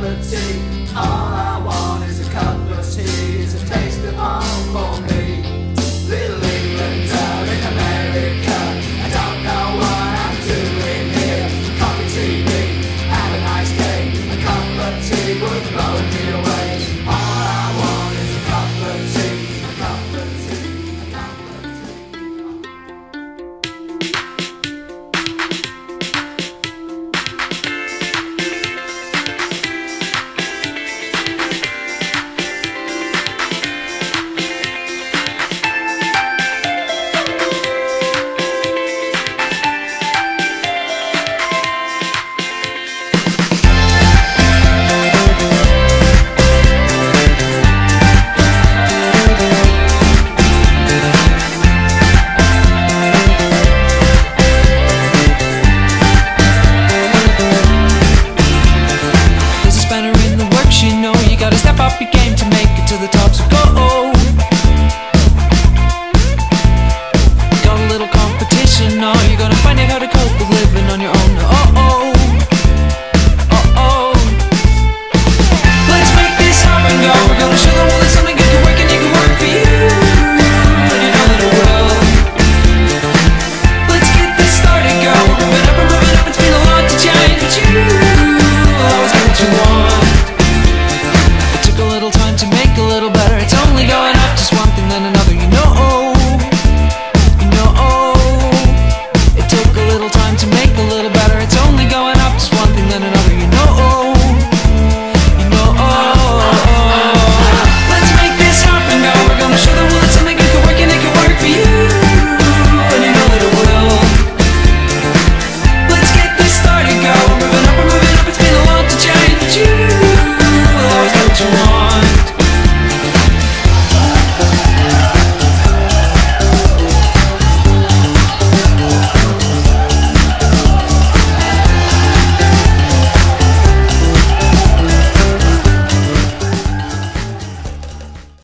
of tea. All I want is a cup of tea. It's a taste of home for me. Little England out in America. I don't know what I'm doing here. Coffee, TV, have a nice day. A cup of tea would blow me away. All I want is a cup of tea. A cup of tea. A cup of Step up your game.